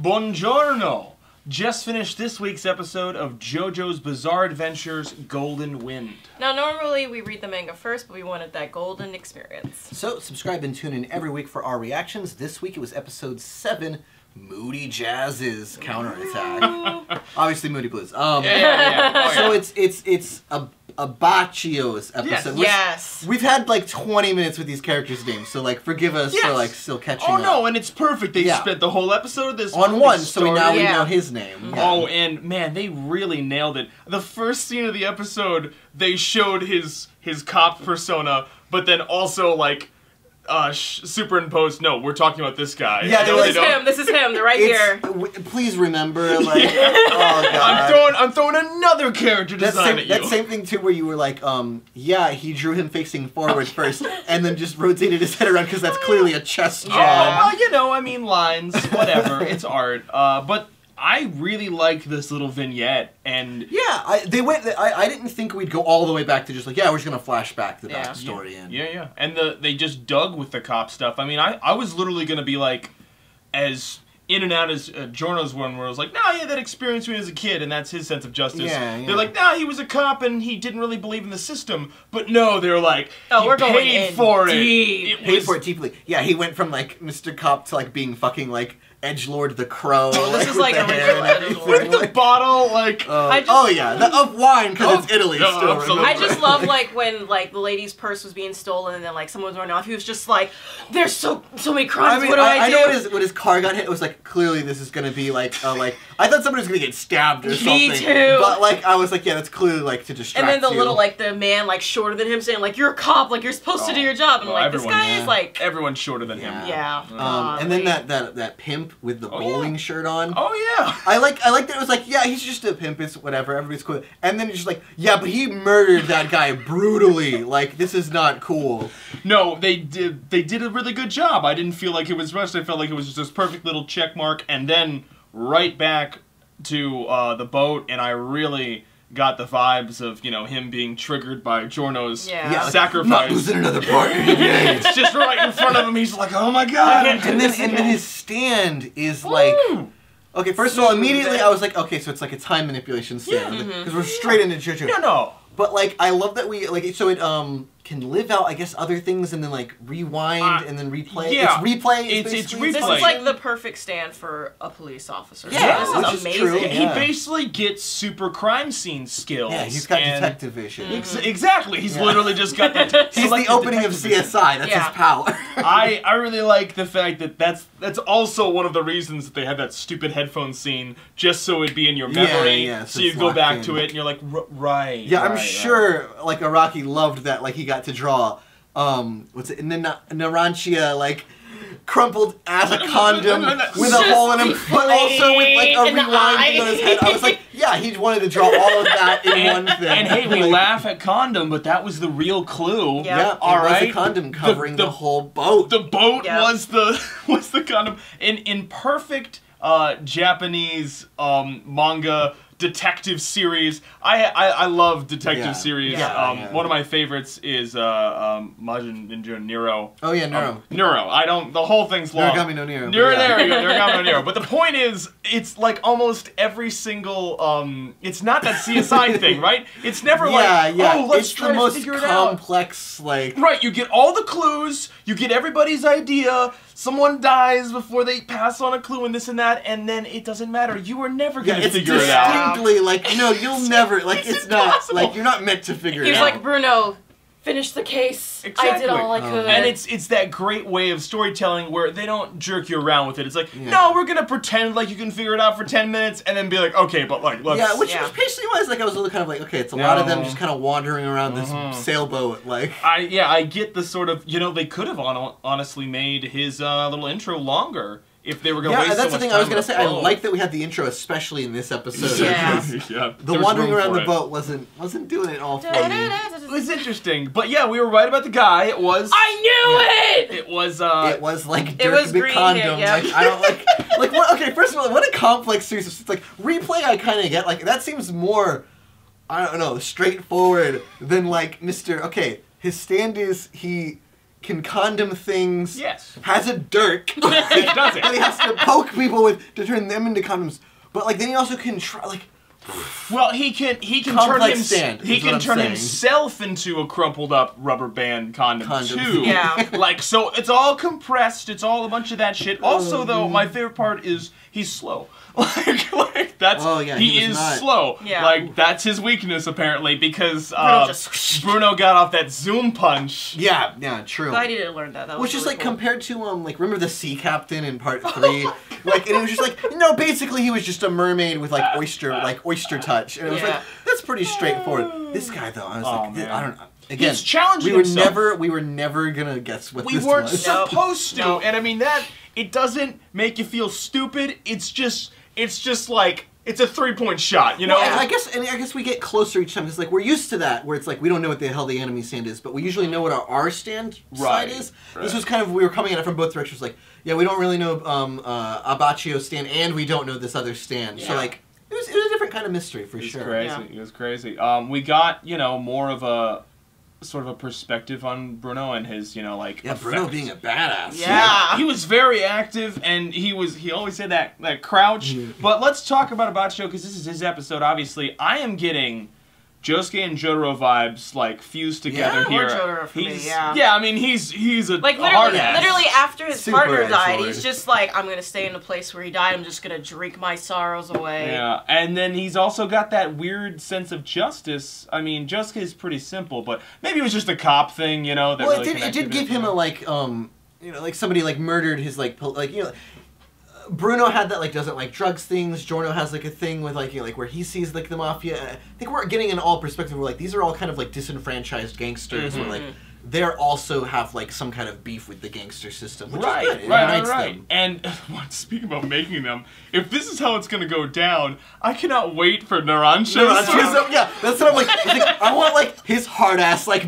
Buongiorno! Just finished this week's episode of JoJo's Bizarre Adventures Golden Wind. Now, normally we read the manga first, but we wanted that golden experience. So, subscribe and tune in every week for our reactions. This week it was episode 7, Moody Jazz's Counterattack. Obviously, Moody Blues. Oh, yeah. So it's Abbacchio's episode. Yes. We've had like 20 minutes with these characters' names, so like forgive us for like still catching up. Oh no, and it's perfect. They spent the whole episode of this on one, so now we know his name. Yeah. Oh, and man, they really nailed it. The first scene of the episode, they showed his cop persona, but then also like superimposed. No, we're talking about this guy. Yeah, this is him. They're right here. Please remember, like, oh god, I'm throwing another character design at you. That same thing too, where you were like, yeah, he drew him facing forward first, and then just rotated his head around because that's clearly a chest job. Well, you know, I mean, lines, whatever. It's art. But I really liked this little vignette, and yeah, I didn't think we'd go all the way back to just like, yeah, we're just gonna flash back the backstory in. Yeah, and they just dug with the cop stuff. I mean, I was literally gonna be like, as in and out as Giorno's one, where I was like, nah, yeah, that experience when he was a kid, and that's his sense of justice. Yeah. They're like, nah, he was a cop and he didn't really believe in the system, but no, they're like, oh, we're going paid for it. Paid for it deeply. Yeah, he went from like Mr. Cop to like being fucking like Edgelord the Crow. Oh, this is like original Edgelord. With the bottle, like... of wine, because it's Italy still. Absolutely. I just love, like, when, like, the lady's purse was being stolen and then, like, someone was running off. He was just like, there's so many crimes, I mean, what do I do? I know when his car got hit, it was like, clearly this is gonna be, like, I thought somebody was gonna get stabbed or something. Me too. But, like, I was like, yeah, that's clearly, like, to distract you. And then the little, like, the man, like, shorter than him saying, like, you're a cop, like, you're supposed to do your job. And, like, this guy is, like... Everyone's shorter than him. Yeah. And then that pimp with the bowling shirt on. Oh yeah. I like that it was like, yeah, he's just a pimp, it's whatever, everybody's cool. And then it's just like, yeah, but he murdered that guy brutally. Like, this is not cool. No, they did a really good job. I didn't feel like it was rushed. I felt like it was just this perfect little check mark, and then right back to the boat, and I really got the vibes of, you know, him being triggered by Giorno's sacrifice. Not losing another part. It's just right in front of him. He's like, oh my god. And then his stand is like... Okay, first of all, immediately I was like, okay, so it's like a time manipulation stand. Because we're straight into Jojo. No. But, like, I love that we, like, so it, can live out, I guess, other things and then, like, rewind and then replay. Yeah. It's replay. It's replay. This is, like, the perfect stand for a police officer. Yeah, this is amazing. True. He basically gets super crime scene skills. Yeah, he's got detective vision. Exactly. He's literally just got that. He's the opening of CSI. That's his power. I really like the fact that that's also one of the reasons that they had that stupid headphone scene, just so it'd be in your memory. So you go back to it and you're like, right. Yeah, I'm sure, like, Araki loved that, like, he got to draw, what's it, Narantia, like, crumpled as a condom with a hole in him, but also with, like, a rewind on his head. I was like, yeah, he wanted to draw all of that in one thing. And hey, we laugh at condom, but that was the real clue. Yeah, it was a condom covering the whole boat. The boat was the condom. In perfect Japanese manga detective series. I love detective series. One of my favorites is Majin Ninja Nero. Oh yeah, Nero. Nero. The whole thing's long. Noragami no Nero. There you go, Noragami no Nero. But the point is, it's like almost every single, it's not that CSI thing, right? It's never oh, let's try to figure it out. It's the most complex, like... Right, you get all the clues, you get everybody's idea, someone dies before they pass on a clue and this and that, and then it doesn't matter. You are never going to figure it out. Like, no, you'll never, like, it's not, like, you're not meant to figure it out. He was like, Bruno, finish the case. Exactly. I did all I could. And it's that great way of storytelling where they don't jerk you around with it. It's like, no, we're gonna pretend like you can figure it out for 10 minutes and then be like, okay, but like, let's... Yeah, which pacing-wise, like, I was a little kind of like, okay, it's a lot of them just kind of wandering around this sailboat, like... I get the sort of, you know, they could have honestly made his little intro longer. If they were going to waste so much time. Yeah, that's the thing I was going to say. I like that we had the intro, especially in this episode. Yeah. The wandering around the boat wasn't doing it all for me. It was interesting. But yeah, we were right about the guy. It was... I knew it! It was like Dirk the Condom. Like, I don't like what, okay, first of all, what a complex series. It's like, replay I kind of get. Like, that seems more, I don't know, straightforward than like Mr. Okay, his stand is he can condom things. Yes. Has a dirk. He does it. And he has to poke people with to turn them into condoms. But like then he also can try like. Well, he can turn himself into a crumpled up rubber band condom too. Yeah. Like, so it's all compressed. It's all a bunch of that shit. Also, though, my favorite part is he's slow. Like that's he is slow. Yeah. Like that's his weakness apparently because Bruno, Bruno got off that zoom punch. Yeah, true. I didn't learn that. Which is really like cool. Compared to like remember the sea captain in part 3, like and it was just like no, basically he was just a mermaid with like oyster touch, and it was like that's pretty straightforward. This guy though, I was like, man. I don't know. Again, he's challenging himself. We were never gonna guess what this was. We weren't supposed to, and I mean that it doesn't make you feel stupid. It's just like it's a 3-point shot, you know. Well, I guess we get closer each time. It's like we're used to that, where it's like we don't know what the hell the enemy stand is, but we usually know what our stand side is. Right. This was kind of we were coming at it from both directions. Like, yeah, we don't really know Abbacchio stand, and we don't know this other stand. Yeah. So like it was a different kind of mystery for sure. It was crazy. We got more of a sort of a perspective on Bruno and his, like Bruno being a badass. Yeah, he was very active, and he always had that crouch. But let's talk about Abbacchio because this is his episode. Obviously, I am getting Josuke and Jojo vibes like fused together here. More Jojo for me, I mean he's a like hard ass. Literally after his partner died, he's just like, I'm gonna stay in the place where he died. I'm just gonna drink my sorrows away. Yeah, and then he's also got that weird sense of justice. I mean, Josuke is pretty simple, but maybe it was just a cop thing, That well, really it did give him a like somebody like murdered his Bruno had that doesn't like drugs things. Giorno has like a thing with like where he sees like the mafia. I think we're getting an all perspective where like these are all kind of like disenfranchised gangsters where like they're also have like some kind of beef with the gangster system, which is good. It unites them. And speaking about making them, if this is how it's gonna go down, I cannot wait for Narancia. Yeah, that's what I'm like. I want like his hard ass like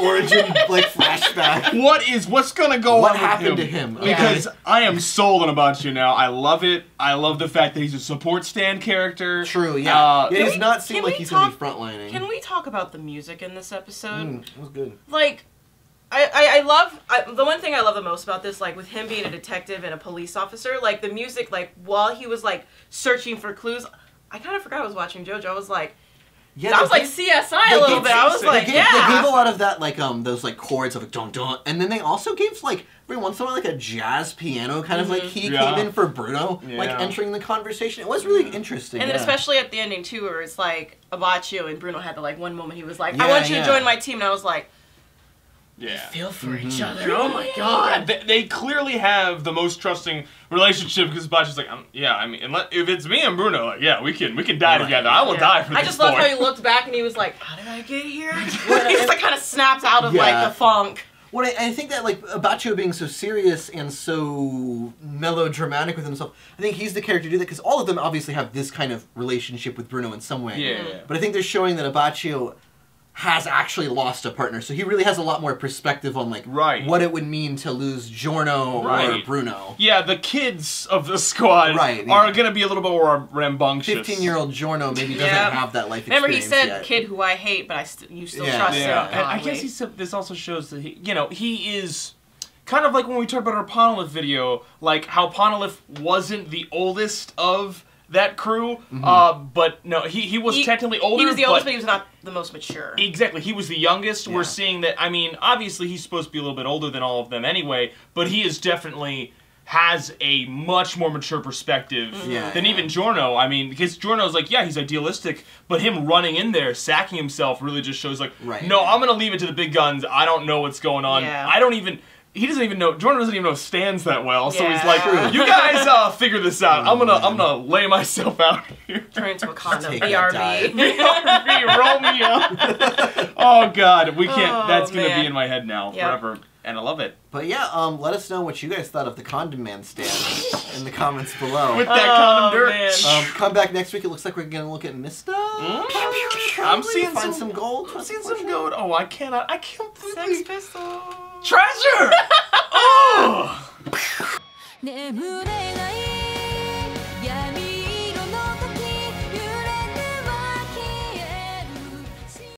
origin flashback. What's gonna go on? What happened to him? Because I am sold on Abbacchio now. I love it. I love the fact that he's a support stand character. True. Yeah. It does not seem like he's gonna be frontlining. Can we talk about the music in this episode? It was good. Like. I love the one thing I love the most about this, like with him being a detective and a police officer, like the music, like while he was like searching for clues, I kind of forgot I was watching JoJo. I was like, I was like CSI a little bit. I was like, they gave a lot of that, like those like chords of like dun dun, and then they also gave like every once in a while like a jazz piano kind of like key came in for Bruno, like entering the conversation. It was really interesting. And then especially at the ending too, where it's like Abbacchio and Bruno had the like one moment he was like, I want you to join my team, and I was like. They feel for each other. Oh my god! They clearly have the most trusting relationship because Abbacchio's like, I mean, if it's me and Bruno, like, we can die together. I will die for this. I just love how he looked back and he was like, how did I get here? He's like kind of snapped out of like the funk. Well, I think that like Abbacchio being so serious and so melodramatic with himself, I think he's the character to do that because all of them obviously have this kind of relationship with Bruno in some way. Yeah. But I think they're showing that Abbacchio has actually lost a partner, so he really has a lot more perspective on like what it would mean to lose Giorno or Bruno. Yeah, the kids of the squad are gonna be a little bit more rambunctious. 15-year-old Giorno maybe doesn't have that life experience. Remember, he said, "Kid who I hate, but you still trust him." And I guess this also shows that he is kind of like when we talked about our Ponolith video, like how Ponolith wasn't the oldest of that crew, but no, he was technically older. He was the oldest, but he was not the most mature. Exactly, he was the youngest. We're seeing that. I mean, obviously he's supposed to be a little bit older than all of them anyway, but he is definitely has a much more mature perspective than even Giorno. I mean, because Giorno's like, he's idealistic, but him running in there, sacking himself, really just shows like, no, I'm gonna leave it to the big guns. I don't know what's going on. He doesn't even know. Giorno doesn't even know stands that well, so he's like, "You guys figure this out. I'm gonna lay myself out here." Turn into a condom. BRB. BRB. Roll me up. Oh God, we can't. That's gonna be in my head now forever, and I love it. But yeah, let us know what you guys thought of the Condom Man stand in the comments below. With that condom dirt. Come back next week. It looks like we're gonna look at Mista. I'm seeing some gold. I'm seeing some gold. Oh, I can't completely. Sex Pistol. Treasure! Oh!